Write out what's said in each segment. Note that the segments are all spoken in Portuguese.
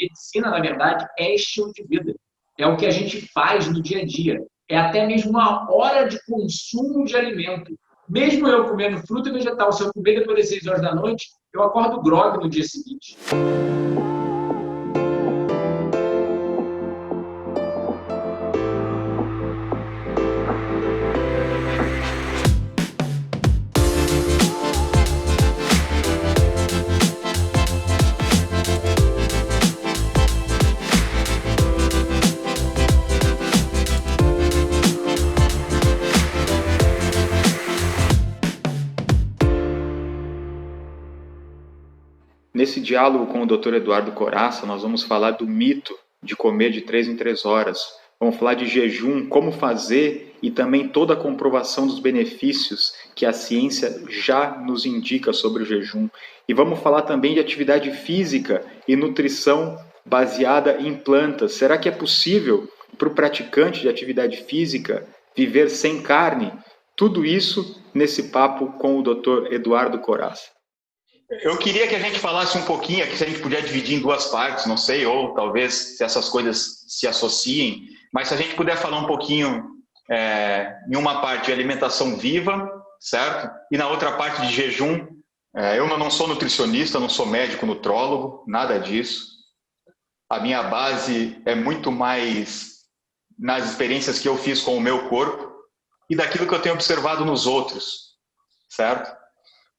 Medicina, na verdade, é estilo de vida. É o que a gente faz no dia a dia. É até mesmo uma hora de consumo de alimento. Mesmo eu comendo fruta e vegetal, se eu comer depois das 6 horas da noite, eu acordo grogue no dia seguinte. Nesse diálogo com o Dr. Eduardo Coraça, nós vamos falar do mito de comer de 3 em 3 horas. Vamos falar de jejum, como fazer e também toda a comprovação dos benefícios que a ciência já nos indica sobre o jejum. E vamos falar também de atividade física e nutrição baseada em plantas. Será que é possível para o praticante de atividade física viver sem carne? Tudo isso nesse papo com o Dr. Eduardo Coraça. Eu queria que a gente falasse um pouquinho aqui, se a gente puder dividir em duas partes, não sei, ou talvez se essas coisas se associem, mas se a gente puder falar um pouquinho em uma parte de alimentação viva, certo? E na outra parte de jejum. Eu não sou nutricionista, não sou médico, nutrólogo, nada disso. A minha base é muito mais nas experiências que eu fiz com o meu corpo e daquilo que eu tenho observado nos outros, certo?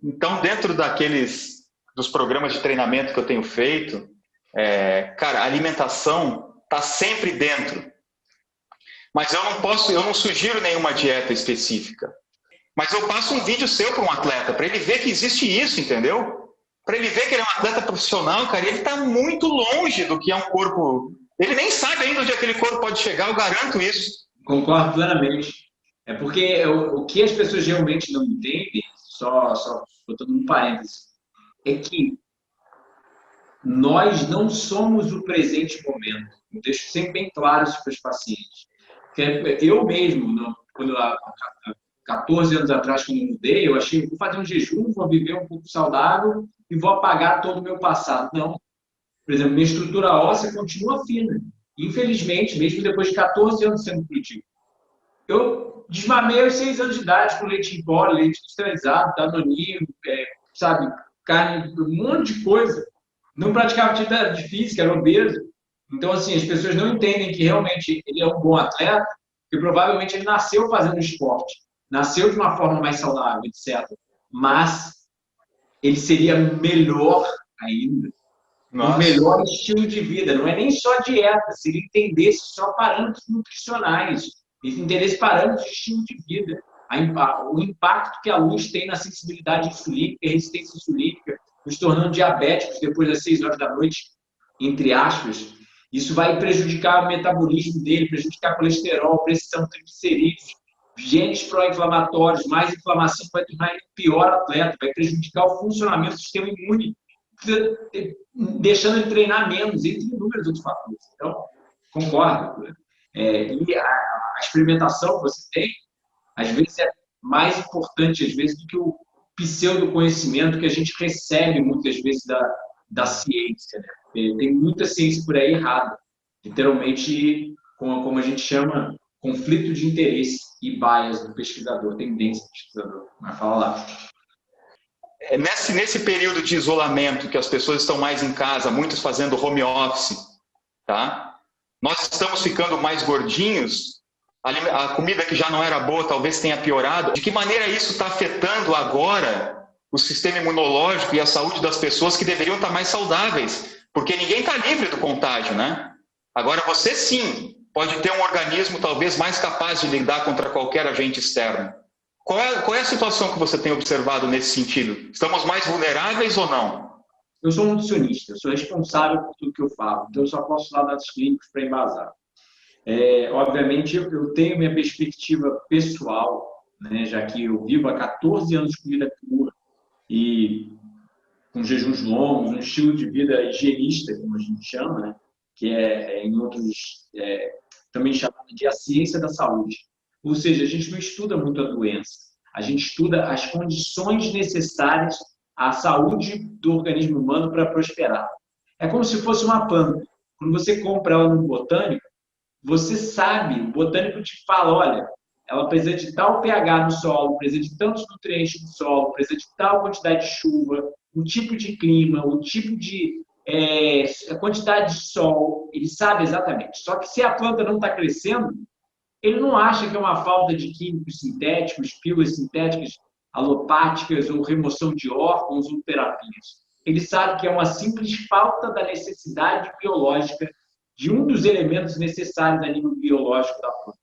Então, dentro dos programas de treinamento que eu tenho feito, cara, a alimentação está sempre dentro. Mas eu não sugiro nenhuma dieta específica. Mas eu passo um vídeo seu para um atleta, para ele ver que existe isso, entendeu? Para ele ver que ele é um atleta profissional, cara, e ele está muito longe do que é um corpo. Ele nem sabe ainda onde aquele corpo pode chegar, eu garanto isso. Concordo plenamente. É porque o que as pessoas realmente não entendem, só botando um parênteses, é que nós não somos o presente momento. Eu deixo sempre bem claro isso para os pacientes. Eu mesmo, quando há 14 anos atrás, quando eu mudei, eu achei, vou fazer um jejum, vou viver um pouco saudável e vou apagar todo o meu passado. Não. Por exemplo, minha estrutura óssea continua fina. Infelizmente, mesmo depois de 14 anos sendo produtivo. Eu desmamei aos 6 anos de idade com leite em pó, leite industrializado, danoninho, sabe, carne, um monte de coisa. Não praticava atividade física, era obeso. Então, assim, as pessoas não entendem que realmente ele é um bom atleta, porque provavelmente ele nasceu fazendo esporte, nasceu de uma forma mais saudável, etc. Mas ele seria melhor ainda, um melhor estilo de vida. Não é nem só dieta, se ele entendesse só parâmetros nutricionais, ele entendesse parâmetros de estilo de vida, o impacto que a luz tem na sensibilidade insulínica, resistência insulínica, nos tornando diabéticos depois das 6 horas da noite, entre aspas. Isso vai prejudicar o metabolismo dele, prejudicar colesterol, pressão, triglicerídeos, genes pró-inflamatórios, mais inflamação vai tornar ele pior atleta, vai prejudicar o funcionamento do sistema imune, deixando ele treinar menos, entre inúmeros outros fatores. Então, concordo. E a experimentação que você tem, às vezes, é mais importante, às vezes, do que o pseudo-conhecimento que a gente recebe, muitas vezes, da ciência. Né? Tem muita ciência por aí errada. Literalmente, como a gente chama, conflito de interesse e bias do pesquisador, tendência do pesquisador. Mas fala lá. Nesse período de isolamento, que as pessoas estão mais em casa, muitos fazendo home office, tá? Nós estamos ficando mais gordinhos, a comida que já não era boa talvez tenha piorado. De que maneira isso está afetando agora o sistema imunológico e a saúde das pessoas que deveriam estar mais saudáveis? Porque ninguém está livre do contágio, né? Agora você sim pode ter um organismo talvez mais capaz de lidar contra qualquer agente externo. Qual é a situação que você tem observado nesse sentido? Estamos mais vulneráveis ou não? Eu sou um nutricionista, eu sou responsável por tudo que eu falo, então eu só posso dar dados clínicos para embasar. Obviamente, eu tenho minha perspectiva pessoal, né, já que eu vivo há 14 anos de comida crua e com jejuns longos, um estilo de vida higienista, como a gente chama, né, que em outros, também chamado de a ciência da saúde. Ou seja, a gente não estuda muito a doença, a gente estuda as condições necessárias à saúde do organismo humano para prosperar. É como se fosse uma planta. Quando você compra ela no botânico, você sabe, o botânico te fala, olha, ela precisa de tal pH no solo, precisa de tantos nutrientes no solo, precisa de tal quantidade de chuva, o tipo de clima, o tipo de a quantidade de sol, ele sabe exatamente. Só que se a planta não está crescendo, ele não acha que é uma falta de químicos sintéticos, pílulas sintéticas alopáticas ou remoção de órgãos ou terapias. Ele sabe que é uma simples falta da necessidade biológica de um dos elementos necessários a nível biológico da planta.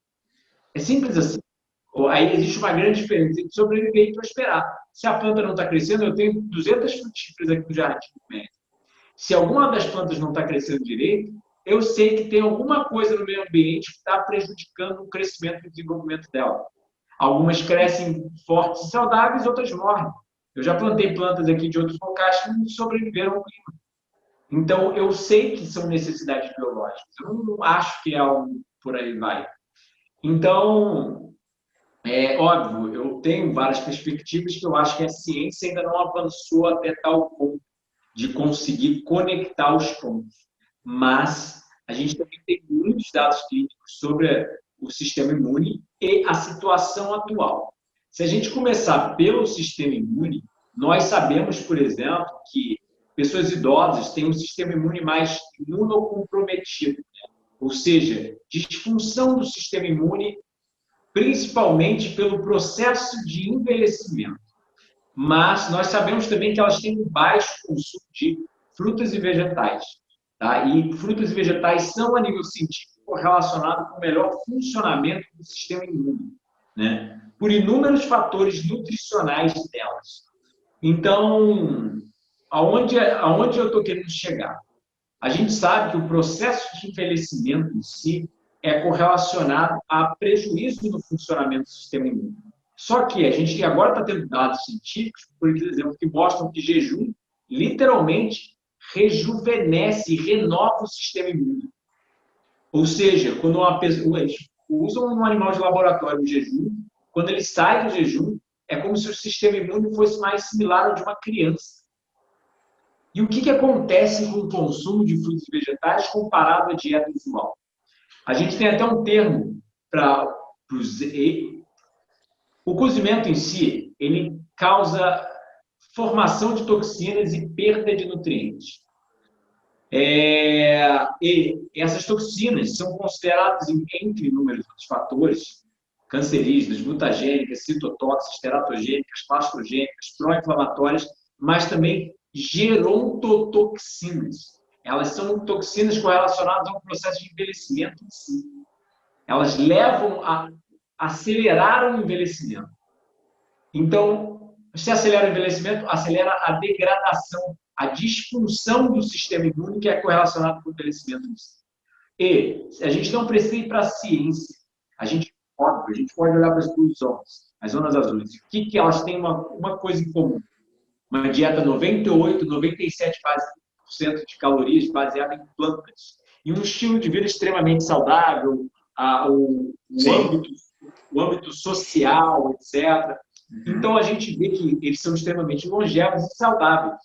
É simples assim. Aí existe uma grande diferença entre sobreviver e prosperar. Se a planta não está crescendo, eu tenho 200 frutíferas aqui no jardim. Se alguma das plantas não está crescendo direito, eu sei que tem alguma coisa no meio ambiente que está prejudicando o crescimento e o desenvolvimento dela. Algumas crescem fortes e saudáveis, outras morrem. Eu já plantei plantas aqui de outros locais que não sobreviveram ao clima. Então, eu sei que são necessidades biológicas. Eu não acho que é algo por aí vai. Então, é óbvio, eu tenho várias perspectivas que eu acho que a ciência ainda não avançou até tal ponto de conseguir conectar os pontos. Mas a gente também tem muitos dados clínicos sobre o sistema imune e a situação atual. Se a gente começar pelo sistema imune, nós sabemos, por exemplo, que pessoas idosas têm um sistema imune mais imunocomprometido, né? Ou seja, disfunção do sistema imune, principalmente pelo processo de envelhecimento. Mas nós sabemos também que elas têm um baixo consumo de frutas e vegetais. Tá? E frutas e vegetais são, a nível científico, relacionados com o melhor funcionamento do sistema imune, né? Por inúmeros fatores nutricionais delas. Então, aonde eu estou querendo chegar? A gente sabe que o processo de envelhecimento em si é correlacionado a prejuízo no funcionamento do sistema imune. Só que a gente agora está tendo dados científicos, por exemplo, que mostram que jejum literalmente rejuvenesce e renova o sistema imune. Ou seja, quando uma pessoa usa um animal de laboratório no jejum, quando ele sai do jejum, é como se o sistema imune fosse mais similar ao de uma criança. E o que acontece com o consumo de frutos e vegetais comparado à dieta usual? A gente tem até um termo para o cozimento em si, ele causa formação de toxinas e perda de nutrientes. E essas toxinas são consideradas, entre inúmeros outros fatores, cancerígenas, mutagênicas, citotóxicas, teratogênicas, pastrogênicas, pró-inflamatórias, mas também gerontotoxinas. Elas são toxinas correlacionadas ao processo de envelhecimento em si. Elas levam a acelerar o envelhecimento. Então, se acelera o envelhecimento, acelera a degradação, a disfunção do sistema imune que é correlacionado com o envelhecimento em si. E a gente não precisa ir para a ciência. A gente pode olhar para as duas zonas, as zonas azuis. O que elas têm uma coisa em comum? Uma dieta 98, 97% de calorias baseada em plantas. E um estilo de vida extremamente saudável, o âmbito social, etc. Então, a gente vê que eles são extremamente longevos e saudáveis.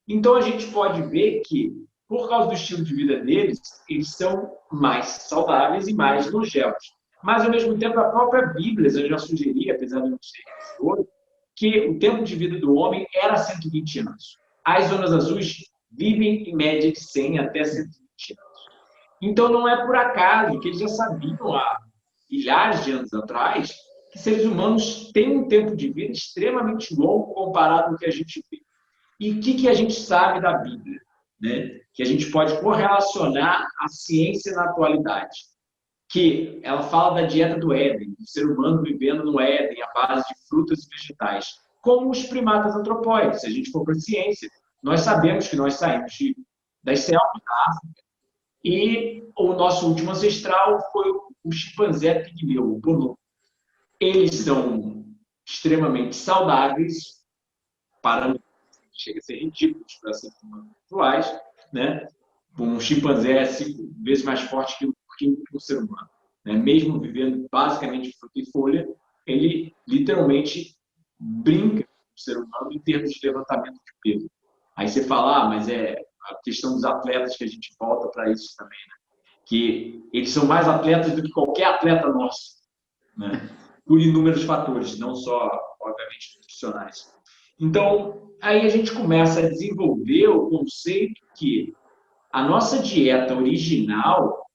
Então, a gente pode ver que, por causa do estilo de vida deles, eles são mais saudáveis e mais longevos. Mas, ao mesmo tempo, a própria Bíblia já sugeria, apesar de não ser hoje, que o tempo de vida do homem era 120 anos. As zonas azuis vivem, em média, de 100 até 120 anos. Então, não é por acaso que eles já sabiam há milhares de anos atrás que seres humanos têm um tempo de vida extremamente longo comparado ao que a gente vê. E o que a gente sabe da Bíblia? Né? Que a gente pode correlacionar a ciência na atualidade. Que ela fala da dieta do Éden, do ser humano vivendo no Éden, à base de frutas e vegetais, como os primatas antropóides. Se a gente for para a ciência, nós sabemos que nós saímos das selvas da África e o nosso último ancestral foi o chimpanzé pigmeu, o bonobo. Eles são extremamente saudáveis, parâmetros que chegam a ser ridículos para ser atuais, né? Um chimpanzé é 5 vezes mais forte que o ser humano. Né? Mesmo vivendo basicamente fruta e folha, ele literalmente brinca com o ser humano em termos de levantamento de peso. Aí você fala, mas a questão dos atletas, que a gente volta para isso também, né? Que eles são mais atletas do que qualquer atleta nosso, né? Por inúmeros fatores, não só, obviamente, nutricionais. Então, aí a gente começa a desenvolver o conceito que a nossa dieta original,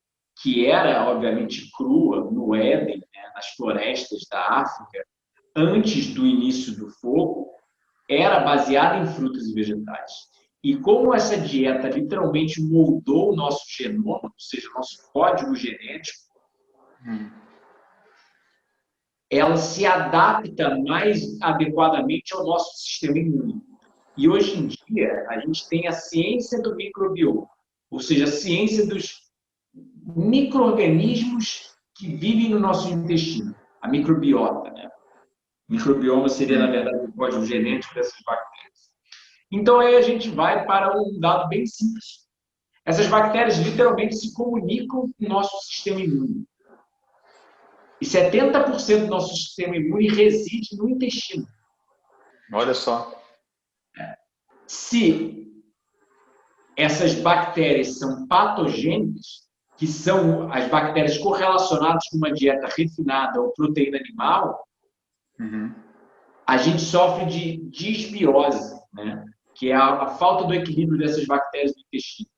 que era, obviamente, crua, no Éden, né, nas florestas da África, antes do início do fogo, era baseada em frutas e vegetais. E como essa dieta literalmente moldou o nosso genoma, ou seja, o nosso código genético, ela se adapta mais adequadamente ao nosso sistema imune. E hoje em dia, a gente tem a ciência do microbioma, ou seja, a ciência dos micro-organismos que vivem no nosso intestino, a microbiota, né? Microbioma seria, na verdade, o código genético dessas bactérias. Então, aí a gente vai para um dado bem simples. Essas bactérias literalmente se comunicam com o nosso sistema imune. E 70% do nosso sistema imune reside no intestino. Olha só. Se essas bactérias são patogênicas, que são as bactérias correlacionadas com uma dieta refinada ou proteína animal, a gente sofre de disbiose, né? Que é a falta do equilíbrio dessas bactérias no intestino.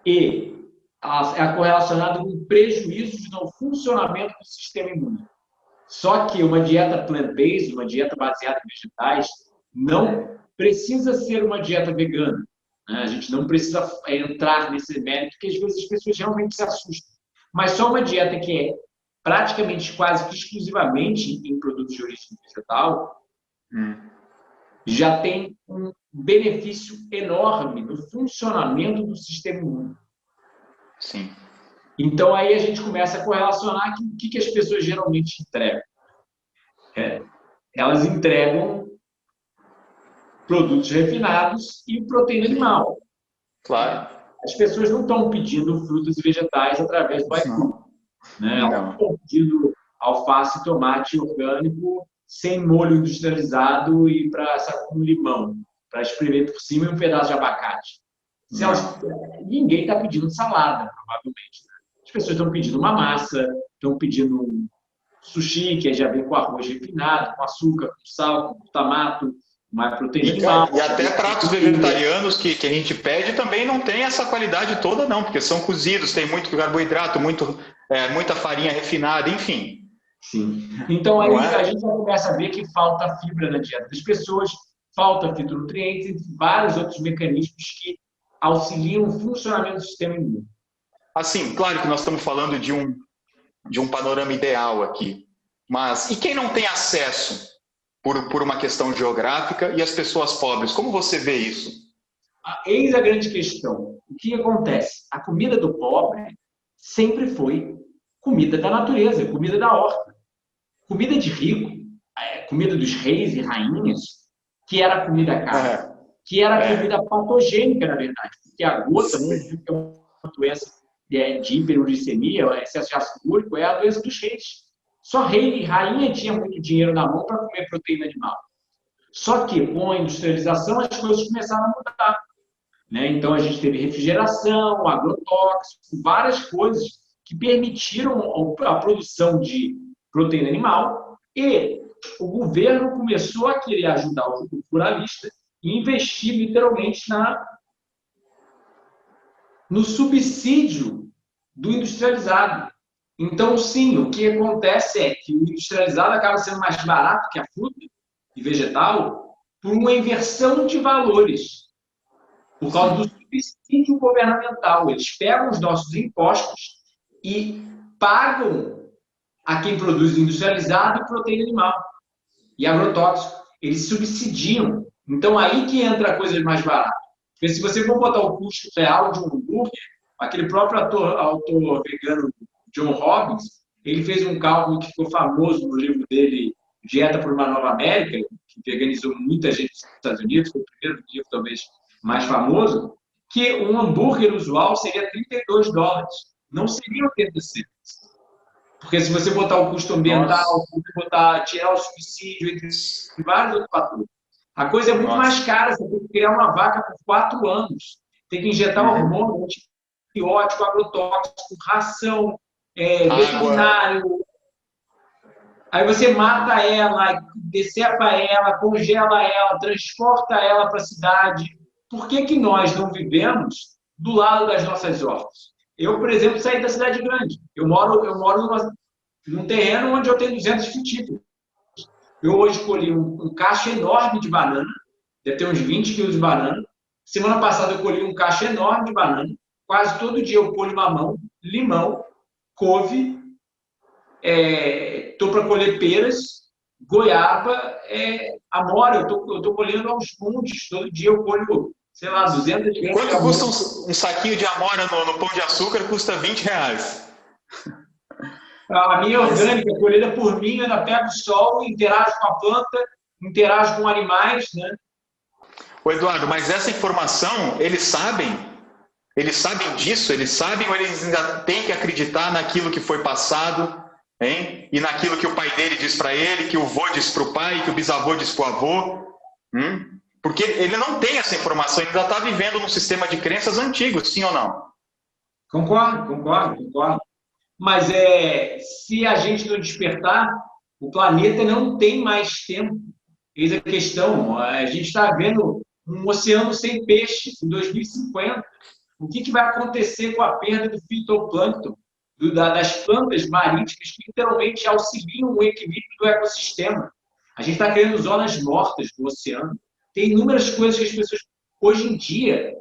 E é correlacionado com prejuízos no funcionamento do sistema imune. Só que uma dieta plant-based, uma dieta baseada em vegetais, não precisa ser uma dieta vegana, né? A gente não precisa entrar nesse mérito, porque às vezes as pessoas realmente se assustam. Mas só uma dieta que é praticamente quase que exclusivamente em produtos de origem vegetal, já tem um benefício enorme no funcionamento do sistema imune. Sim. Então, aí a gente começa a correlacionar o que as pessoas geralmente entregam. Elas entregam produtos refinados e proteína animal. Claro. As pessoas não estão pedindo frutas e vegetais através do iFood, né? Elas estão pedindo alface e tomate orgânico sem molho industrializado e com limão, para espremer por cima e um pedaço de abacate. Ninguém está pedindo salada, provavelmente. As pessoas estão pedindo uma massa, estão pedindo um sushi, que já vem com arroz refinado, com açúcar, com sal, com glutamato, mais proteína animal. E até pratos vegetarianos que a gente pede também não tem essa qualidade toda, não, porque são cozidos, tem muito carboidrato, muita farinha refinada, enfim. Sim. Então, aí a gente já começa a ver que falta fibra na dieta das pessoas, falta fitonutrientes e vários outros mecanismos que auxiliam o funcionamento do sistema imune. Assim, claro que nós estamos falando de um panorama ideal aqui, mas e quem não tem acesso por uma questão geográfica e as pessoas pobres, como você vê isso? Eis a grande questão. O que acontece? A comida do pobre sempre foi comida da natureza, comida da horta. Comida de rico, comida dos reis e rainhas, que era comida cara, que era comida patogênica, na verdade, porque a gota, por exemplo, que é uma doença de hiperuricemia, excesso de ácido úrico, é a doença dos reis. Só rei e rainha tinha muito dinheiro na mão para comer proteína animal. Só que, com a industrialização, as coisas começaram a mudar, né? Então, a gente teve refrigeração, agrotóxico, várias coisas que permitiram a produção de proteína animal e o governo começou a querer ajudar o ruralista e investir literalmente no subsídio do industrializado. Então, sim, o que acontece é que o industrializado acaba sendo mais barato que a fruta e vegetal por uma inversão de valores, por causa do subsídio governamental. Eles pegam os nossos impostos e pagam a quem produz industrializado e proteína animal e agrotóxico. Eles subsidiam. Então, aí que entra coisas mais baratas. Porque se você for botar o custo real de um hambúrguer, aquele próprio autor vegano John Robbins, ele fez um cálculo que ficou famoso no livro dele, Dieta por uma Nova América, que veganizou muita gente nos Estados Unidos, foi o primeiro livro talvez mais famoso, que um hambúrguer usual seria $32, não seria 80 centos. Porque se você botar o custo ambiental, tirar o subsídio, entre vários outros fatores, a coisa é muito mais cara. Você tem que criar uma vaca por 4 anos. tem que injetar hormônio, antibiótico, agrotóxico, ração, veterinário. Aí você mata ela, decepa ela, congela ela, transporta ela para a cidade. Por que que nós não vivemos do lado das nossas hortas? Eu, por exemplo, saí da cidade grande. Eu moro num terreno onde eu tenho 200 frutíferos. Eu hoje colhi um cacho enorme de banana, deve ter uns 20 quilos de banana. Semana passada eu colhi um cacho enorme de banana. Quase todo dia eu colho mamão, limão, couve, estou para colher peras, goiaba, amora, eu estou colhendo aos montes. Todo dia eu colho, sei lá, 200 gramas. Quanto custa um saquinho de amora no Pão de Açúcar? Custa R$20. A minha orgânica, colhida por mim, eu ainda pego o sol, interajo com a planta, interajo com animais, né? Ô Eduardo, mas essa informação, eles sabem disso? Eles sabem ou eles ainda têm que acreditar naquilo que foi passado, hein? E naquilo que o pai dele diz para ele, que o vô diz para o pai, que o bisavô diz para o avô? Porque ele não tem essa informação, ele ainda está vivendo num sistema de crenças antigos, sim ou não? Concordo. Mas se a gente não despertar, o planeta não tem mais tempo. Eis a questão. A gente está vendo um oceano sem peixes em 2050. O que vai acontecer com a perda do fitoplâncton, das plantas marítimas que literalmente auxiliam o equilíbrio do ecossistema? A gente está criando zonas mortas do oceano. Tem inúmeras coisas que as pessoas... Hoje em dia,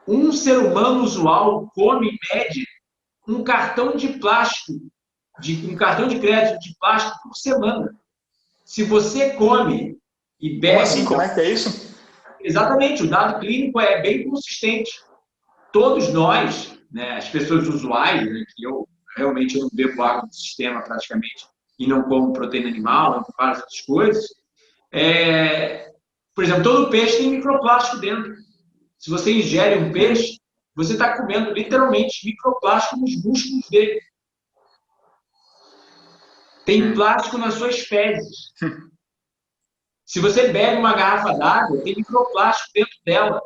um ser humano usual come, em média, um cartão de plástico, um cartão de crédito de plástico por semana. Se você come e bebe... Como assim? Como é que é isso? Exatamente, o dado clínico é bem consistente. Todos nós, né, as pessoas usuais, né, que eu realmente não bebo água do sistema praticamente, e não como proteína animal, não como várias outras coisas, por exemplo, todo peixe tem microplástico dentro. Se você ingere um peixe, você está comendo literalmente microplástico nos músculos dele. Tem plástico nas suas fezes. Se você bebe uma garrafa d'água, tem microplástico dentro dela.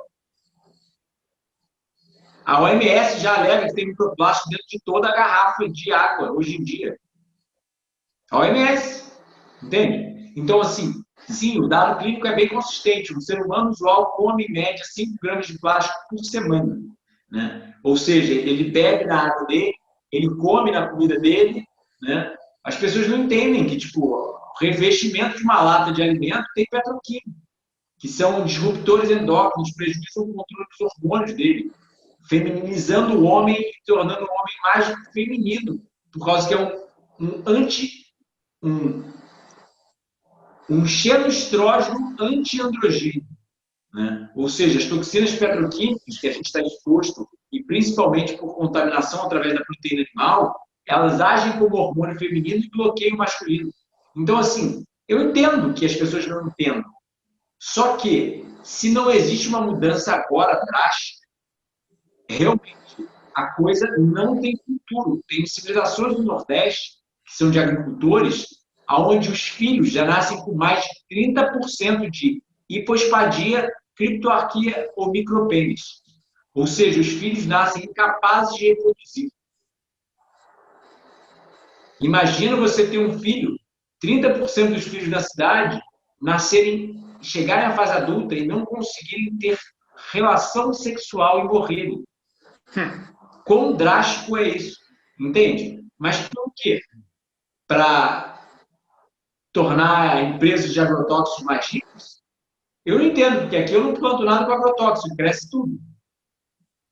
A OMS já alega que tem microplástico dentro de toda a garrafa de água, hoje em dia. A OMS, entende? Então, assim, sim, o dado clínico é bem consistente. O ser humano usual come, em média, 5 gramas de plástico por semana. Né? Ou seja, ele bebe na água dele, ele come na comida dele. Né? As pessoas não entendem que, tipo, o revestimento de uma lata de alimento tem petroquímico, que são disruptores endócrinos, prejudicam o controle dos hormônios dele, feminilizando o homem e tornando o homem mais feminino, por causa que é um xenoestrógeno anti-androgênio. Né? Ou seja, as toxinas petroquímicas que a gente está exposto, e principalmente por contaminação através da proteína animal, elas agem como hormônio feminino e bloqueiam o masculino. Então, assim, eu entendo que as pessoas não entendam. Só que, se não existe uma mudança agora drástica, realmente a coisa não tem futuro. Tem civilizações do Nordeste, que são de agricultores, onde os filhos já nascem com mais de 30% de hipospadia, criptoarquia ou micropênis. Ou seja, os filhos nascem incapazes de reproduzir. Imagina você ter um filho, 30% dos filhos da cidade chegarem à fase adulta e não conseguirem ter relação sexual e morrerem. Quão drástico é isso? Entende? Mas por quê? Para tornar empresas de agrotóxicos mais ricas? Eu não entendo, porque aqui eu não planto nada com agrotóxico, cresce tudo.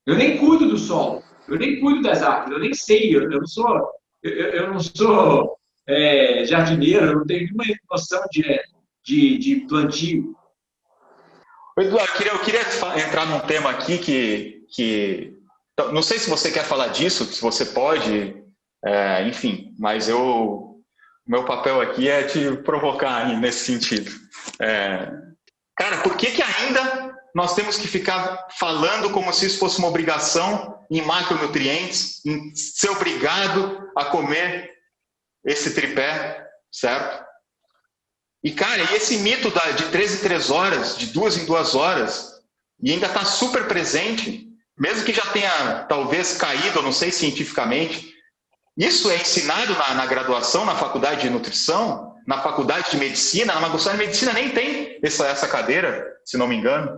Eu nem cuido do solo, eu nem cuido das árvores, eu nem sei, eu não sou jardineiro, eu não tenho nenhuma noção de plantio. Eduardo, eu queria entrar num tema aqui que não sei se você quer falar disso, se você pode, enfim, mas meu papel aqui é te provocar nesse sentido. Cara, por que ainda nós temos que ficar falando como se isso fosse uma obrigação em macronutrientes, em ser obrigado a comer esse tripé, certo? E, cara, e esse mito de 3 em 3 horas, de 2 em 2 horas, e ainda está super presente, mesmo que já tenha talvez caído, eu não sei cientificamente. Isso é ensinado na graduação, na faculdade de nutrição, na faculdade de medicina. Na faculdade de medicina nem tem essa cadeira, se não me engano.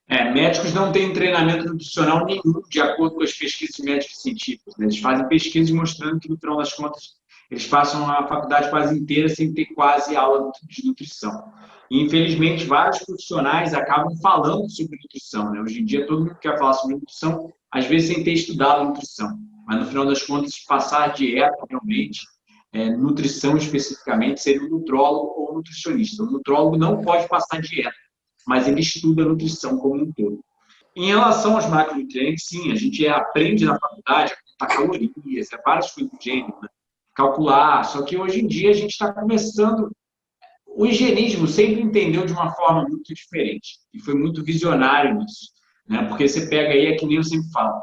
Médicos não têm treinamento nutricional nenhum, de acordo com as pesquisas médicas científicas, né? Eles fazem pesquisas mostrando que, no final das contas, eles passam a faculdade quase inteira sem ter quase aula de nutrição. E, infelizmente, vários profissionais acabam falando sobre nutrição, né? Hoje em dia, todo mundo quer falar sobre nutrição, às vezes sem ter estudado nutrição. Mas, no final das contas, passar dieta, realmente, nutrição especificamente, seria um nutrólogo ou nutricionista. O nutrólogo não pode passar dieta, mas ele estuda a nutrição como um todo. Em relação aos macronutrientes, sim, a gente aprende na faculdade a contar calorias, várias coisas do gênero, né? Calcular, só que hoje em dia a gente está começando. O higienismo sempre entendeu de uma forma muito diferente e foi muito visionário nisso, né? Porque você pega aí, é que nem eu sempre falo,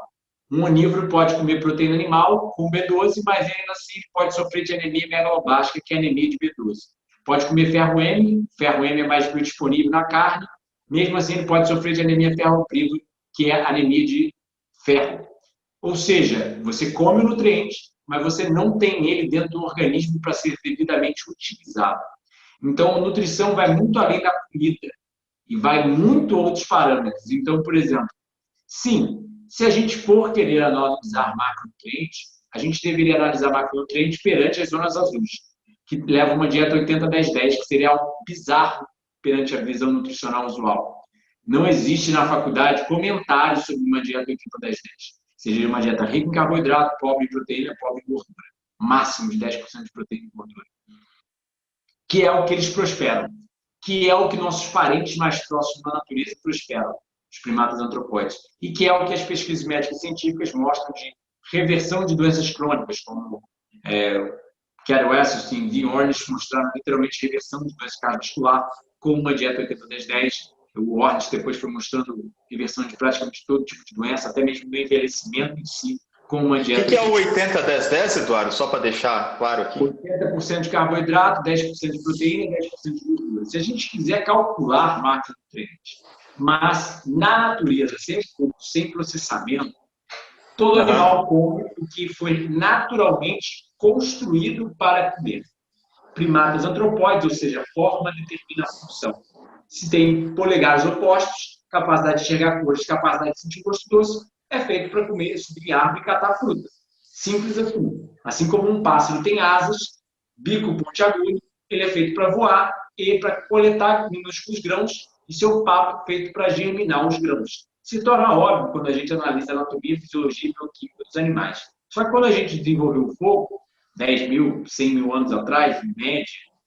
um onívoro pode comer proteína animal com B12, mas ainda assim pode sofrer de anemia megaloblástica, que é anemia de B12. Pode comer ferro M é mais biodisponível na carne, mesmo assim ele pode sofrer de anemia ferroprivo, que é anemia de ferro. Ou seja, você come o nutriente, mas você não tem ele dentro do organismo para ser devidamente utilizado. Então, a nutrição vai muito além da comida e vai muito outros parâmetros. Então, por exemplo, sim, se a gente for querer analisar macronutrientes, a gente deveria analisar macronutrientes perante as zonas azuis, que leva uma dieta 80-10-10, que seria algo bizarro perante a visão nutricional usual. Não existe na faculdade comentário sobre uma dieta 80-10-10. Seria uma dieta rica em carboidrato, pobre em proteína, pobre em gordura. Máximo de 10% de proteína e gordura. Que é o que eles prosperam. Que é o que nossos parentes mais próximos da natureza prosperam, os primatas antropóides. E que é o que as pesquisas médicas científicas mostram de reversão de doenças crônicas, como Carol Esselstyn e Ornish mostraram literalmente reversão de doença cardiovascular com uma dieta 80-10-10. O Ornish depois foi mostrando reversão de praticamente todo tipo de doença, até mesmo do envelhecimento em si, com uma dieta... O que é o 80-10-10, Eduardo? Só para deixar claro aqui. 80% de carboidrato, 10% de proteína e 10% de gordura. Se a gente quiser calcular macronutrientes, mas na natureza, sem processamento, todo animal come o que foi naturalmente construído para comer. Primatas antropóides, ou seja, a forma determina a função. Se tem polegares opostos, capacidade de enxergar cores, capacidade de sentir gosto doce, é feito para comer, subir em árvore e catar fruta. Simples assim. Assim como um pássaro tem asas, bico pontiagudo, ele é feito para voar e para coletar minúsculos grãos e seu papo feito para germinar os grãos. Se torna óbvio quando a gente analisa a anatomia, fisiologia e bioquímica dos animais. Só que quando a gente desenvolveu o fogo, 10 mil, 100 mil anos atrás, em média,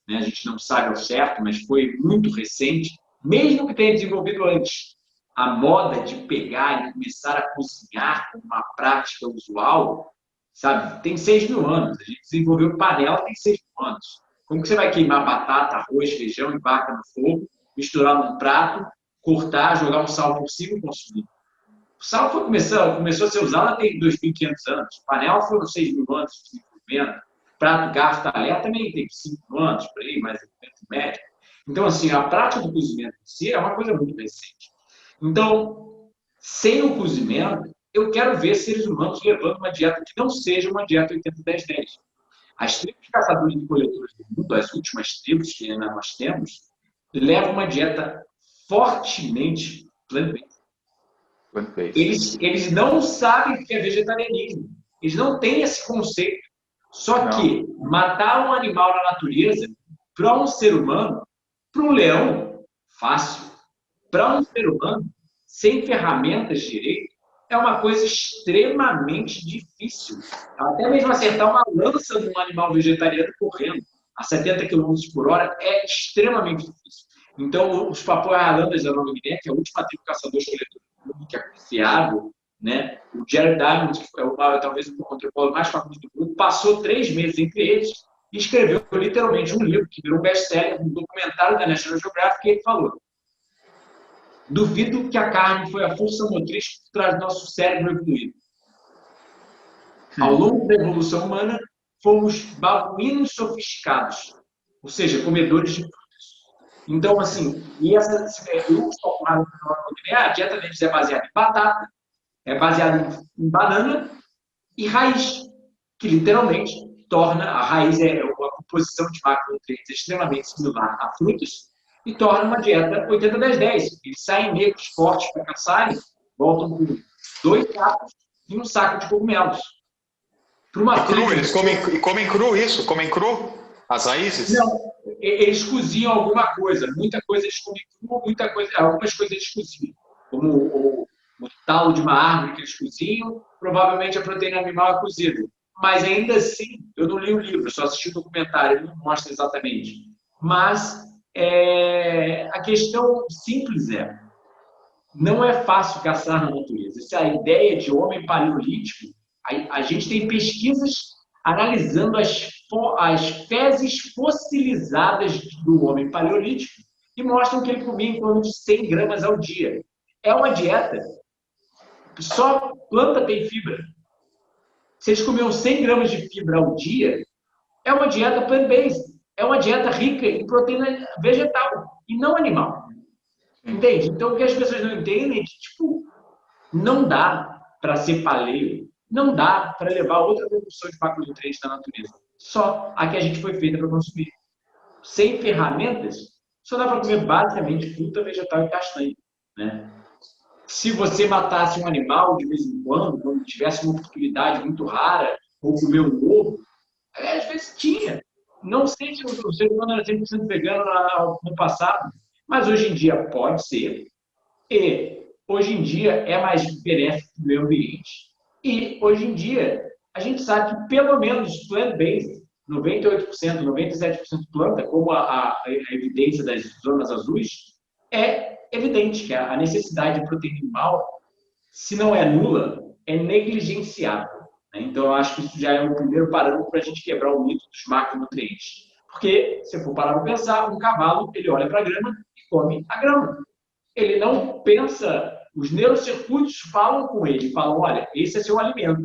né, a gente não sabe ao certo, mas foi muito recente, mesmo que tenha desenvolvido antes, a moda de pegar e começar a cozinhar como uma prática usual, sabe, tem 6 mil anos. A gente desenvolveu panela tem 6 mil anos. Como que você vai queimar batata, arroz, feijão e vaca no fogo, misturar num prato, cortar, jogar um sal por cima e consumir? O sal começou a ser usado tem 2.500 anos. Panela foram 6 mil anos de desenvolvimento. Prato, garfo, talher também tem 5 mil anos, por aí, mais médio. Então, assim, a prática do cozimento em si é uma coisa muito recente. Então, sem o cozimento, eu quero ver seres humanos levando uma dieta que não seja uma dieta 80-10-10. As tribos de caçadores e coletores do mundo, as últimas tribos que ainda nós temos, levam uma dieta fortemente plant-based. Eles não sabem o que é vegetarianismo. Eles não têm esse conceito. Só que matar um animal na natureza, para um ser humano, para um leão, fácil. Para um ser humano, sem ferramentas direito, é uma coisa extremamente difícil. Até mesmo acertar uma lança de um animal vegetariano correndo a 70 km por hora é extremamente difícil. Então, os Papuas-Highlanders da Nova Guiné, que é a última tribo caçadores-coletores do mundo, que é confiável, né? O Jared Diamond, que é talvez o antropólogo mais famoso do mundo, passou 3 meses entre eles e escreveu literalmente um livro que virou um best-seller, um documentário da National Geographic, que ele falou: duvido que a carne foi a força motriz que traz nosso cérebro evoluído. Ao longo da evolução humana, fomos babuínos sofisticados, ou seja, comedores de frutas. Então, assim, eu sou acostumado com a dieta deles é baseada em batata, é baseada em banana e raiz, que literalmente torna, a raiz é uma composição de macronutrientes extremamente similar a frutas, e torna uma dieta 80-10-10. Eles saem negros fortes para caçarem, voltam com 2 sacos e um saco de cogumelos. E cru, eles comem cru isso? Comem cru as raízes? Não, eles cozinham alguma coisa. Muita coisa eles comem cru, algumas coisas eles cozinham. Como o talo de uma árvore que eles cozinham, provavelmente a proteína animal é cozida. Mas ainda assim, eu não li o livro, só assisti o documentário, ele não mostra exatamente. Mas a questão simples não é fácil caçar na natureza. Essa é a ideia de homem paleolítico. A gente tem pesquisas analisando as fezes fossilizadas do homem paleolítico e mostram que ele comia em torno de 100 gramas ao dia. É uma dieta. Só planta tem fibra. Se eles comiam 100 gramas de fibra ao dia, é uma dieta plant-based. É uma dieta rica em proteína vegetal e não animal. Entende? Então, o que as pessoas não entendem é que, tipo, não dá para ser paleo, não dá para levar outra produção de macronutrientes da natureza. Só a que a gente foi feita para consumir. Sem ferramentas, só dá para comer basicamente fruta, vegetal e castanha. Né? Se você matasse um animal de vez em quando tivesse uma oportunidade muito rara, ou comer um ovo, às vezes tinha. Não sei se o ser humano era 100% vegano no passado, mas hoje em dia pode ser. E hoje em dia é mais benéfico para o meio ambiente. E hoje em dia a gente sabe que pelo menos plant-based, 98%, 97% planta, como a evidência das zonas azuis, é evidente que a necessidade de proteína animal, se não é nula, é negligenciável. Então, eu acho que isso já é o primeiro parâmetro para a gente quebrar o mito dos macronutrientes. Porque, se for parar para pensar, um cavalo, ele olha para a grama e come a grama. Ele não pensa, os neurocircuitos falam com ele, falam, olha, esse é seu alimento.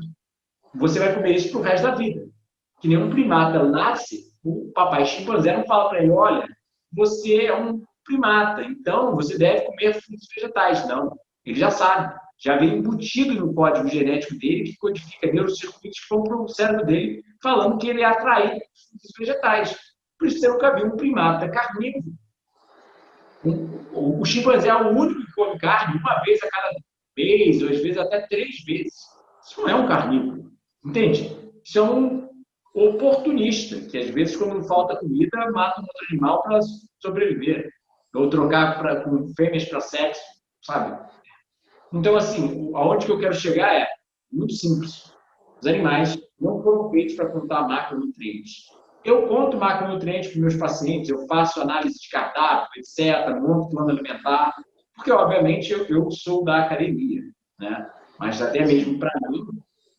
Você vai comer isso para o resto da vida. Que nem um primata nasce, o papai chimpanzé não fala para ele, olha, você é um primata, então você deve comer frutos vegetais. Não, ele já sabe. Já vem embutido no código genético dele, que codifica neurocircuitos que vão para o cérebro dele, falando que ele é atraído por frutos vegetais. Por isso você nunca viu um primata carnívoro. O chimpanzé é o único que come carne uma vez a cada mês, ou às vezes até 3 vezes. Isso não é um carnívoro. Entende? Isso é um oportunista, que às vezes, quando falta comida, mata um outro animal para sobreviver. Ou trocar com fêmeas para sexo, sabe? Então, assim, aonde que eu quero chegar é muito simples. Os animais não foram feitos para contar macronutrientes. Eu conto macronutrientes para os meus pacientes, eu faço análise de cardápio, etc., monto plano alimentar, porque, obviamente, eu sou da academia, né? Mas até mesmo para mim,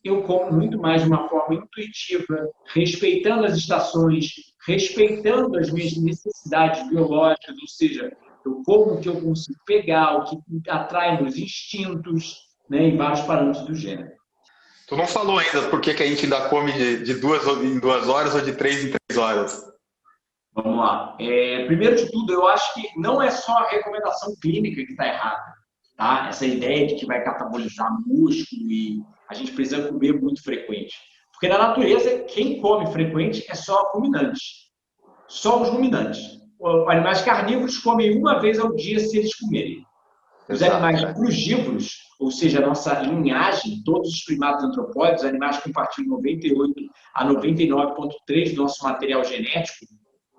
eu como muito mais de uma forma intuitiva, respeitando as estações, respeitando as minhas necessidades biológicas, ou seja, eu como o que eu consigo pegar, o que atrai meus instintos, né, em vários parâmetros do gênero. Tu não falou ainda por que a gente ainda come de 2 em 2 horas ou de 3 em 3 horas. Vamos lá. Primeiro de tudo, eu acho que não é só a recomendação clínica que está errada. Tá? Essa ideia de que vai catabolizar músculo e a gente precisa comer muito frequente. Porque na natureza, quem come frequente é só ruminante. Só os ruminantes. Os animais carnívoros comem uma vez ao dia se eles comerem. Os animais frugívoros, ou seja, a nossa linhagem, todos os primatas antropóides, animais que compartilham 98 a 99,3% do nosso material genético,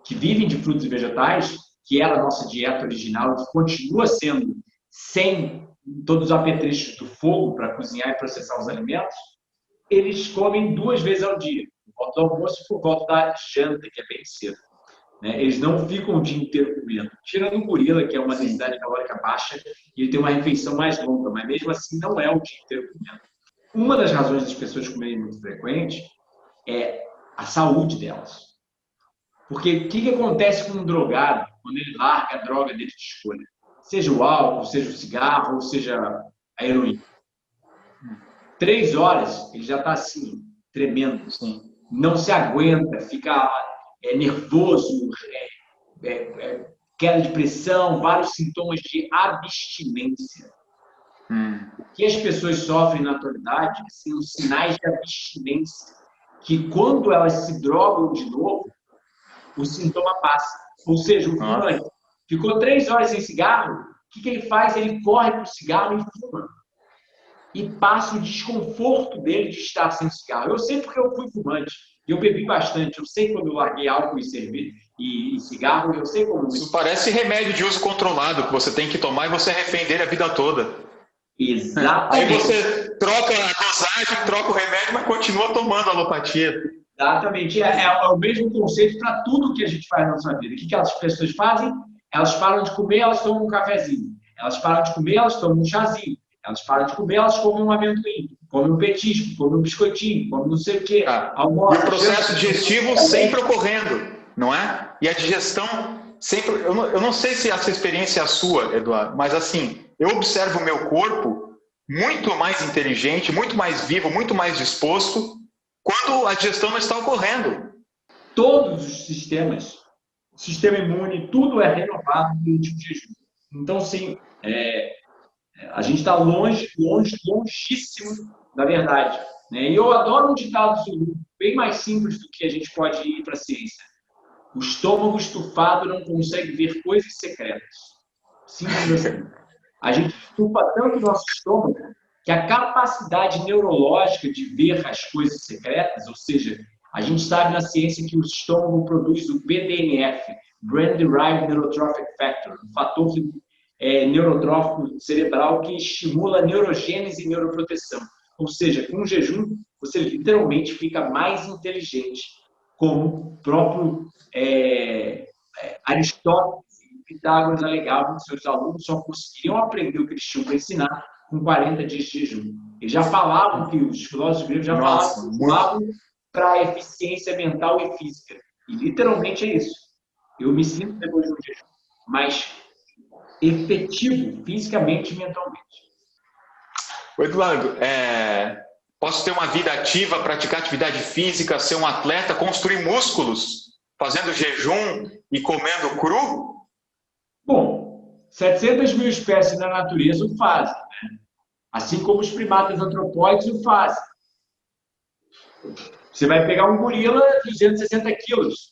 que vivem de frutos e vegetais, que era a nossa dieta original e que continua sendo sem todos os apetrechos do fogo para cozinhar e processar os alimentos, eles comem 2 vezes ao dia, por volta do almoço e por volta da janta, que é bem cedo. Eles não ficam o dia inteiro comendo. Tirando o gorila, que é uma densidade calórica baixa, ele tem uma refeição mais longa, mas mesmo assim não é o dia inteiro comendo. Uma das razões das pessoas comerem muito frequente é a saúde delas. Porque o que acontece com um drogado quando ele larga a droga dele de escolha? Seja o álcool, seja o cigarro, ou seja a heroína. 3 horas, ele já está assim, tremendo. Assim, não se aguenta, fica nervoso, queda de pressão, vários sintomas de abstinência. O que as pessoas sofrem na atualidade são os sinais de abstinência, que quando elas se drogam de novo, o sintoma passa. Ou seja, o fumante ficou 3 horas sem cigarro, o que ele faz? Ele corre para o cigarro e fuma. E passa o desconforto dele de estar sem cigarro. Eu sei porque eu fui fumante. Eu bebi bastante. Eu sei quando eu larguei álcool e cerveja e cigarro. Eu sei como... Isso parece remédio de uso controlado, que você tem que tomar e você é refém dele a vida toda. Exatamente. Aí você troca a dosagem, troca o remédio, mas continua tomando a alopatia. Exatamente. É o mesmo conceito para tudo que a gente faz na nossa vida. O que as pessoas fazem? Elas param de comer, elas tomam um cafezinho. Elas param de comer, elas tomam um chazinho. Elas param de comer, elas comem um amendoim, comem um petisco, comem um biscoitinho, comem não sei o quê. E o processo digestivo sempre ocorrendo, não é? E a digestão sempre... Eu não sei se essa experiência é a sua, Eduardo, mas assim, eu observo o meu corpo muito mais inteligente, muito mais vivo, muito mais disposto quando a digestão não está ocorrendo. Todos os sistemas, o sistema imune, tudo é renovado no último jejum. Então, sim, a gente está longíssimo da verdade. Né? E eu adoro um ditado bem mais simples do que a gente pode ir para a ciência. O estômago estufado não consegue ver coisas secretas. Simples assim. A gente estufa tanto o nosso estômago que a capacidade neurológica de ver as coisas secretas, ou seja, a gente sabe na ciência que o estômago produz o BDNF, Brain Derived Neurotrophic Factor, um fator neurotrófico cerebral que estimula a neurogênese e neuroproteção. Ou seja, com o jejum, você literalmente fica mais inteligente, como o próprio Aristóteles e Pitágoras alegavam que seus alunos só conseguiriam aprender o que eles tinham para ensinar com 40 dias de jejum. Eles já falavam que os filósofos gregos já falavam para a eficiência mental e física. E literalmente é isso. Eu me sinto depois de um jejum, mas efetivo fisicamente e mentalmente. Eduardo, posso ter uma vida ativa, praticar atividade física, ser um atleta, construir músculos, fazendo jejum e comendo cru? Bom, 700 mil espécies na natureza o fazem, né? Assim como os primatas antropóides o fazem. Você vai pegar um gorila de 260 quilos,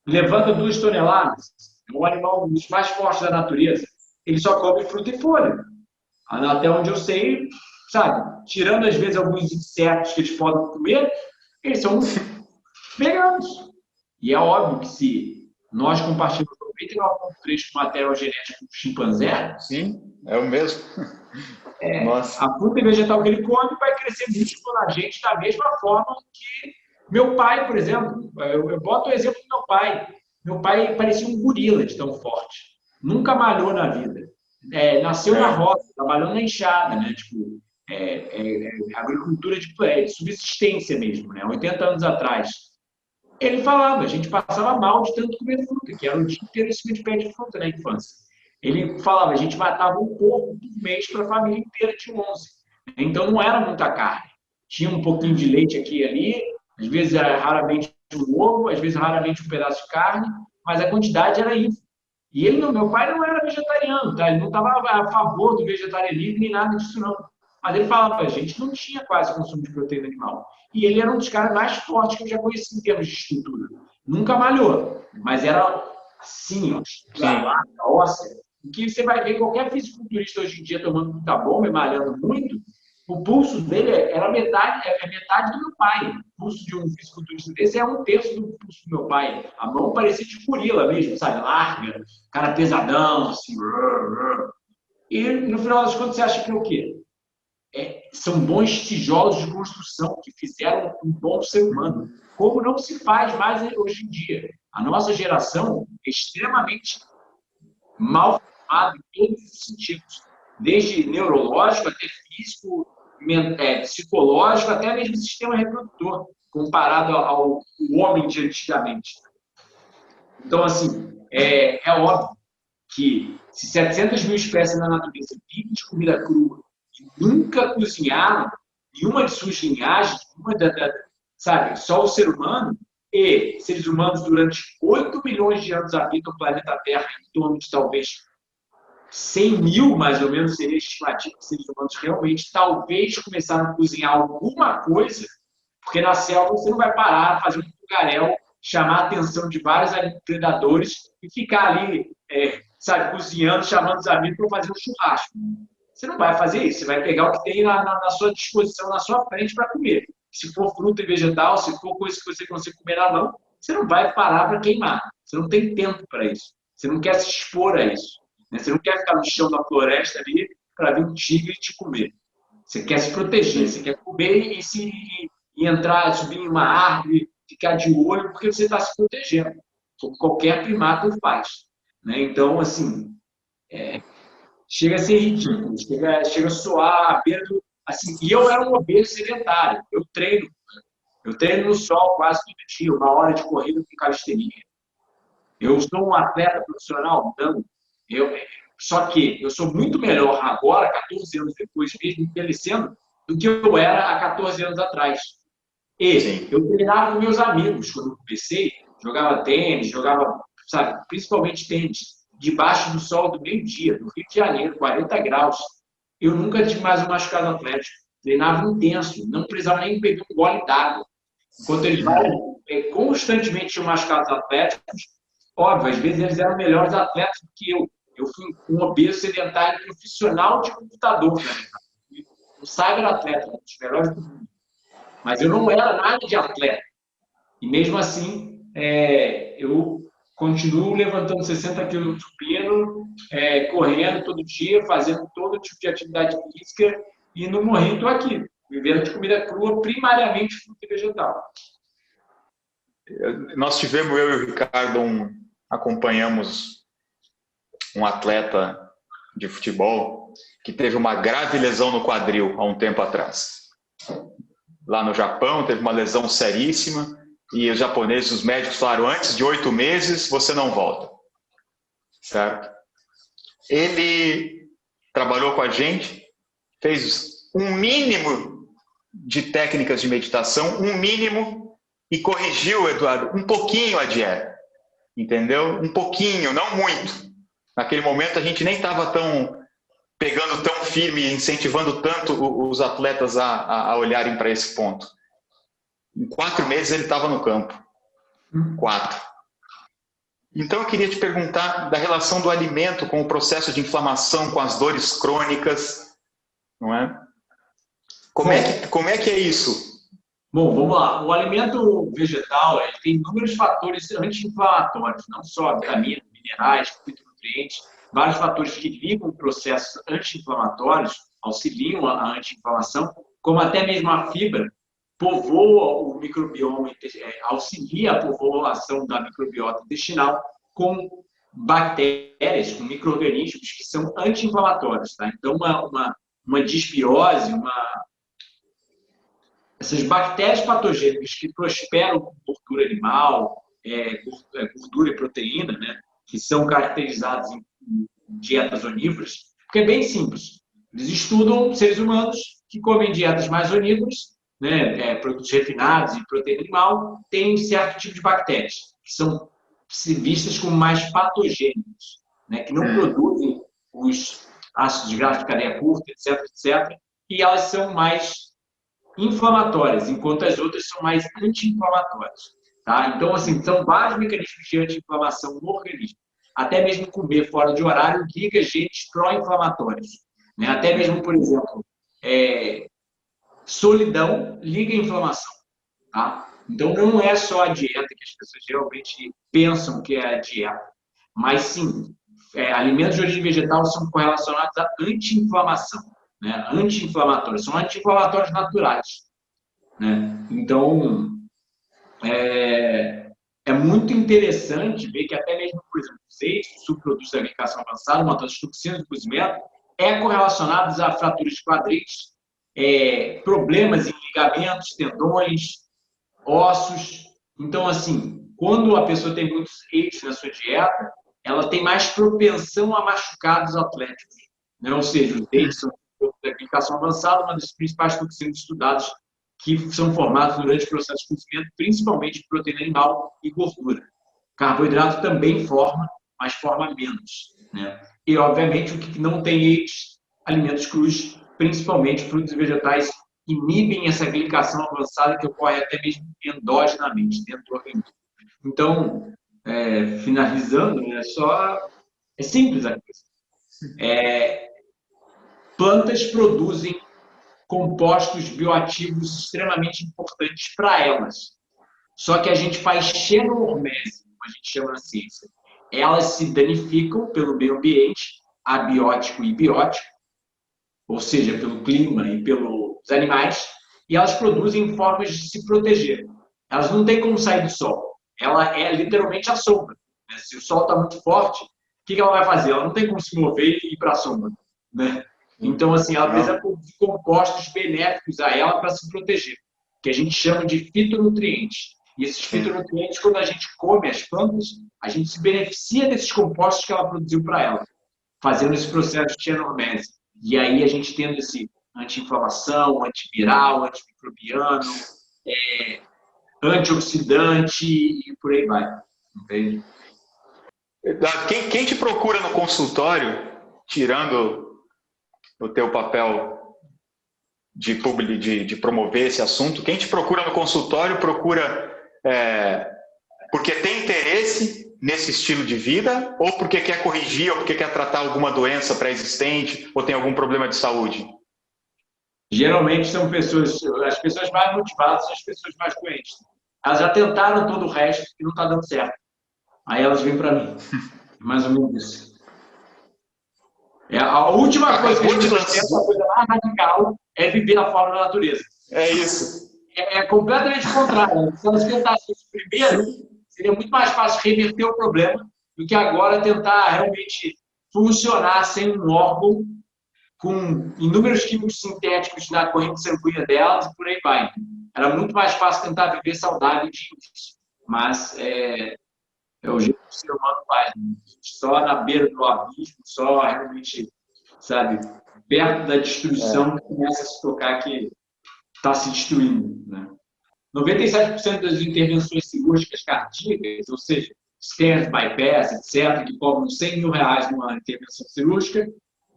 levanta 2 toneladas, é um animal dos mais fortes da natureza. Ele só come fruta e folha. Até onde eu sei, sabe, tirando às vezes alguns insetos que eles podem comer, eles são veganos. E é óbvio que se nós compartilhamos 99,3% com material genético do chimpanzé, sim, é o mesmo. A fruta e vegetal que ele come vai crescer músculo na gente da mesma forma que meu pai, por exemplo. Eu boto o exemplo do meu pai. Meu pai parecia um gorila de tão forte. Nunca malhou na vida. Nasceu na roça, trabalhando na enxada, né? Tipo, agricultura de subsistência mesmo, né? 80 anos atrás. Ele falava, a gente passava mal de tanto comer fruta, que era o dia inteiro em cima de pé de fruta na infância. Ele falava, a gente matava um porco por mês para a família inteira de 11. Então não era muita carne. Tinha um pouquinho de leite aqui e ali, às vezes era raramente um ovo, às vezes raramente um pedaço de carne, mas a quantidade era isso. E meu pai não era vegetariano, tá? Ele não estava a favor do vegetarianismo nem nada disso não. Mas ele falava, a gente não tinha quase consumo de proteína animal. E ele era um dos caras mais fortes que eu já conheci em termos de estrutura. Nunca malhou, mas era assim, ó, óssea. O que você vai ver qualquer fisiculturista hoje em dia tomando muita bomba e malhando muito, o pulso dele era metade do meu pai. O pulso de um fisiculturista desse é 1/3 do pulso do meu pai. A mão parecia de gorila mesmo, sabe? Larga, cara pesadão, assim. E no final das contas você acha que é o quê? São bons tijolos de construção que fizeram um bom ser humano. Como não se faz mais hoje em dia. A nossa geração é extremamente mal formada em todos os sentidos. Desde neurológico até físico, psicológico, até mesmo sistema reprodutor, comparado ao homem de antigamente. Então, assim, é óbvio que se 700 mil espécies na natureza vivem de comida crua e nunca cozinharam nenhuma de suas linhagens, sabe, só o ser humano, E seres humanos durante 8 milhões de anos habitam o planeta Terra, em torno de talvez 100 mil, mais ou menos, seria estimativo de seres humanos realmente talvez começaram a cozinhar alguma coisa, porque na selva você não vai parar, fazer um fogaréu, chamar a atenção de vários predadores e ficar ali, sabe, cozinhando, chamando os amigos para fazer um churrasco. Você não vai fazer isso, você vai pegar o que tem na sua disposição, na sua frente para comer. Se for fruta e vegetal, se for coisa que você consegue comer na mão, você não vai parar para queimar. Você não tem tempo para isso. Você não quer se expor a isso. Você não quer ficar no chão da floresta ali para vir um tigre te comer. Você quer se proteger, você quer comer e entrar, subir em uma árvore, ficar de olho, porque você está se protegendo. Como qualquer primata o faz. Então, assim, chega a ser ridículo, chega a soar à beira do... Assim, e eu era um obeso sedentário. Eu treino no sol quase todo dia, 1 hora de corrida com calistenia. Eu sou um atleta profissional? Não. Só que eu sou muito melhor agora, 14 anos depois, mesmo envelhecendo, do que eu era há 14 anos atrás. E eu treinava com meus amigos quando eu comecei, jogava tênis, sabe, principalmente tênis, debaixo do sol do meio-dia, no Rio de Janeiro, 40 graus. Eu nunca tive mais um machucado atlético. Treinava intenso, não precisava nem beber um gole d'água. Enquanto eles constantemente tinham machucados atléticos, óbvio, às vezes eles eram melhores atletas do que eu. Eu fui um obeso sedentário profissional de computador, né? Um cyberatleta, um dos melhores do mundo. Mas eu não era nada de atleta. E mesmo assim, eu continuo levantando 60 quilos de supino, correndo todo dia, fazendo todo tipo de atividade física e no morrinho estou aqui, vivendo de comida crua, primariamente fruta e vegetal. Nós tivemos, eu e o Ricardo, acompanhamos um atleta de futebol que teve uma grave lesão no quadril há um tempo atrás. Lá no Japão, teve uma lesão seríssima e os japoneses, os médicos falaram, antes de 8 meses, você não volta. Certo? Ele trabalhou com a gente, fez um mínimo de técnicas de meditação, um mínimo, e corrigiu, Eduardo, um pouquinho a dieta. Entendeu? Um pouquinho, não muito. Naquele momento a gente nem estava pegando tão firme, incentivando tanto os atletas a olharem para esse ponto. Em 4 meses ele estava no campo. 4. Então eu queria te perguntar da relação do alimento com o processo de inflamação, com as dores crônicas, não é? Como é que é isso? Bom, vamos lá. O alimento vegetal ele tem inúmeros fatores anti-inflamatórios, não só vitaminas, minerais, fitonutrientes, vários fatores que ligam processos anti-inflamatórios, auxiliam a anti-inflamação, como até mesmo a fibra povoa o microbioma, auxilia a povoação da microbiota intestinal com bactérias, com micro-organismos que são anti-inflamatórios. Tá? Então, uma disbiose, essas bactérias patogênicas que prosperam com gordura animal, gordura e proteína, né, que são caracterizadas em dietas onívoras, porque é bem simples. Eles estudam seres humanos que comem dietas mais onívoras, né, produtos refinados e proteína animal, têm certo tipo de bactérias, que são vistas como mais patogênicas, né, que não produzem os ácidos graxos de cadeia curta, etc., etc., e elas são mais inflamatórias, enquanto as outras são mais anti-inflamatórias. Tá? Então, assim, são vários mecanismos de anti-inflamação no organismo. Até mesmo comer fora de horário liga genes pró-inflamatórios. Né? Até mesmo, por exemplo, solidão liga a inflamação. Tá? Então, não é só a dieta que as pessoas geralmente pensam que é a dieta, mas sim, alimentos de origem vegetal são correlacionados à anti-inflamação. Né? Anti-inflamatórios, são anti-inflamatórios naturais. Né? Então, é muito interessante ver que até mesmo, por exemplo, subprodutos da agricultura avançada, uma das toxinas do cozimento, correlacionados a fraturas de quadris, problemas em ligamentos, tendões, ossos. Então, assim, quando a pessoa tem muitos eixos na sua dieta, ela tem mais propensão a machucados atléticos. Né? Ou seja, os eixos são da aplicação avançada, uma das principais toxinas estudadas que são formados durante o processo de cozimento, principalmente de proteína animal e gordura. Carboidrato também forma, mas forma menos, né? E, obviamente, o que não tem eles, alimentos crus, principalmente frutos e vegetais, inibem essa glicação avançada que ocorre até mesmo endogenamente dentro do organismo. Então, finalizando, né, é simples a coisa. Plantas produzem compostos bioativos extremamente importantes para elas. Só que a gente faz xenormese, como a gente chama na ciência. Elas se danificam pelo meio ambiente, abiótico e biótico, ou seja, pelo clima e pelos animais, e elas produzem formas de se proteger. Elas não têm como sair do sol. Ela é literalmente a sombra, né? Se o sol está muito forte, o que ela vai fazer? Ela não tem como se mover e ir para a sombra, né? Então, assim, ela precisa de compostos benéficos a ela para se proteger, que a gente chama de fitonutrientes. E esses fitonutrientes, quando a gente come as plantas, a gente se beneficia desses compostos que ela produziu para ela, fazendo esse processo de xenormese. E aí a gente tendo esse anti-inflamação, antiviral, antimicrobiano, antioxidante e por aí vai. Entende? Quem te procura no consultório, tirando o teu papel de promover esse assunto, quem te procura no consultório porque tem interesse nesse estilo de vida, ou porque quer corrigir, ou porque quer tratar alguma doença pré-existente, ou tem algum problema de saúde? Geralmente são as pessoas mais motivadas, as pessoas mais doentes. Elas já tentaram todo o resto e não está dando certo. Aí elas vêm para mim. Mais ou menos isso. A última coisa que a gente faz, a coisa mais radical, é viver a forma da natureza. É isso. É completamente contrário. Se elas tentassem isso primeiro, seria muito mais fácil reverter o problema do que agora tentar realmente funcionar sem um órgão com inúmeros químicos sintéticos na corrente sanguínea delas e por aí vai. Era muito mais fácil tentar viver saudável de início. Mas é o jeito que o ser humano faz. Né? Só na beira do abismo, só realmente, sabe, perto da destruição, começa a se tocar que está se destruindo. Né? 97% das intervenções cirúrgicas cardíacas, ou seja, stents, bypass, etc., que cobram R$100 mil numa intervenção cirúrgica,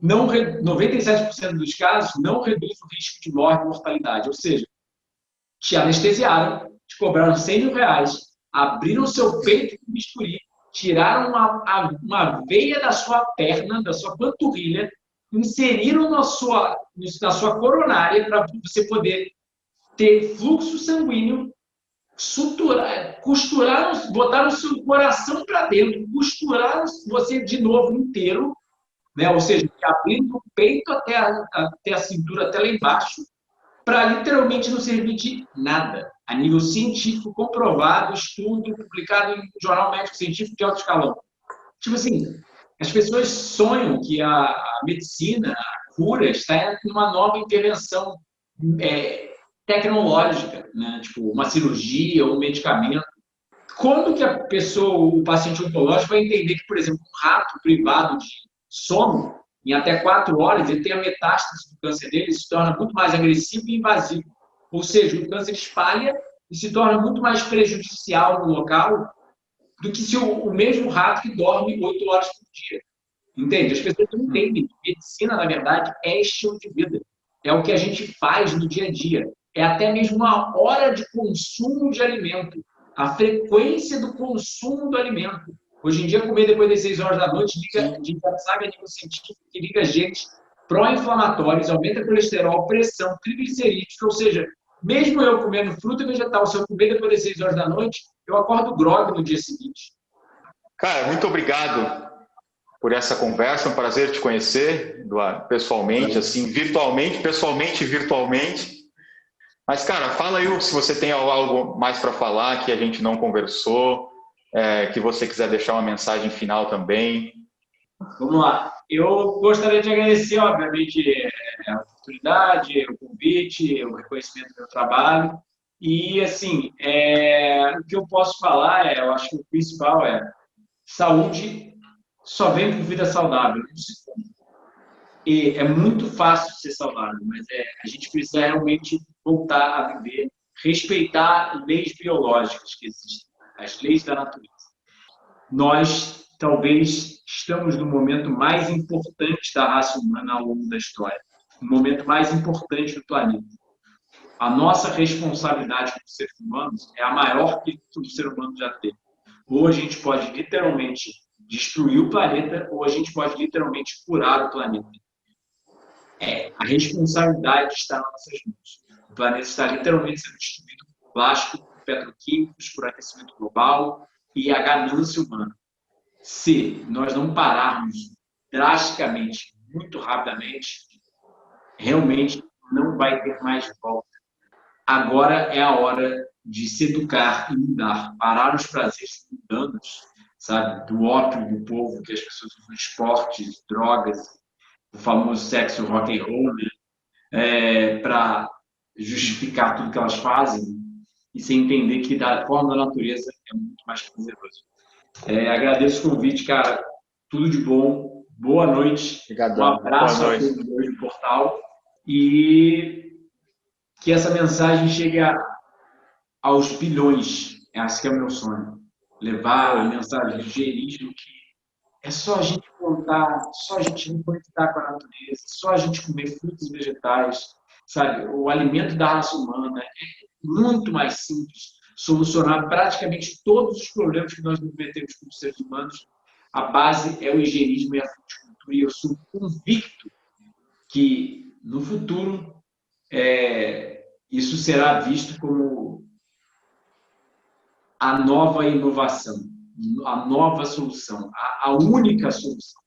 97% dos casos não reduz o risco de morte e mortalidade. Ou seja, te anestesiaram, te cobraram R$100 mil, abriram seu peito com bisturi, tiraram uma veia da sua perna, da sua panturrilha, inseriram na sua coronária para você poder ter fluxo sanguíneo, suturar, costuraram, botaram o seu coração para dentro, costuraram você de novo inteiro, né? Ou seja, abrindo o peito até a cintura, até lá embaixo, para literalmente não servir de nada. A nível científico, comprovado, estudo publicado em jornal médico científico de alto escalão. Tipo assim, as pessoas sonham que a medicina, a cura, está em uma nova intervenção tecnológica, né? Tipo uma cirurgia, um medicamento. Quando que a pessoa, o paciente oncológico vai entender que, por exemplo, um rato privado de sono, em até 4 horas, ele tem a metástase do câncer dele, se torna muito mais agressivo e invasivo. Ou seja, o câncer espalha e se torna muito mais prejudicial no local do que se o mesmo rato que dorme 8 horas por dia. Entende? As pessoas não entendem que medicina, na verdade, é estilo de vida. É o que a gente faz no dia a dia. É até mesmo a hora de consumo de alimento, a frequência do consumo do alimento. Hoje em dia, comer depois das 6 horas da noite, a gente já sabe a nível científico que liga genes pró-inflamatórios, aumenta colesterol, pressão, triglicerídeos, ou seja, mesmo eu comendo fruta e vegetal, se eu comer depois das 6 horas da noite, eu acordo grogue no dia seguinte. Cara, muito obrigado por essa conversa, é um prazer te conhecer, Eduardo, pessoalmente, assim, virtualmente, pessoalmente e virtualmente. Mas, cara, fala aí se você tem algo mais para falar que a gente não conversou, que você quiser deixar uma mensagem final também. Vamos lá. Eu gostaria de agradecer, obviamente, a oportunidade, o convite, o reconhecimento do meu trabalho. E, assim, o que eu posso falar eu acho que o principal saúde só vem com vida saudável, não se compra. E é muito fácil ser saudável, mas a gente precisa realmente voltar a viver, respeitar leis biológicas que existem, as leis da natureza. Nós, talvez, estamos no momento mais importante da raça humana ao longo da história, o momento mais importante do planeta. A nossa responsabilidade como seres humanos é a maior que o ser humano já teve. Ou a gente pode literalmente destruir o planeta, ou a gente pode literalmente curar o planeta. A responsabilidade está nas nossas mãos. O planeta está literalmente sendo destruído por plástico, por petroquímicos, por aquecimento global e a ganância humana. Se nós não pararmos drasticamente, muito rapidamente, realmente não vai ter mais volta. Agora é a hora de se educar e mudar, parar os prazeres mundanos, sabe, do ópio do povo que as pessoas usam, esportes, drogas, o famoso sexo rock and roll, né, para justificar tudo que elas fazem e sem entender que da forma da natureza é muito mais prazeroso. Agradeço o convite, cara. Tudo de bom. Boa noite. Obrigadão. Um abraço a todos hoje no portal e que essa mensagem chegue aos bilhões. Esse que é o meu sonho. Levar a mensagem de higienismo que é só a gente contar, só a gente se conectar com a natureza, só a gente comer frutos e vegetais, sabe? O alimento da raça humana é muito mais simples, solucionar praticamente todos os problemas que nós nos metemos como seres humanos. A base é o higienismo e a fruticultura, e eu sou convicto que no futuro isso será visto como a nova inovação, a nova solução, a única solução.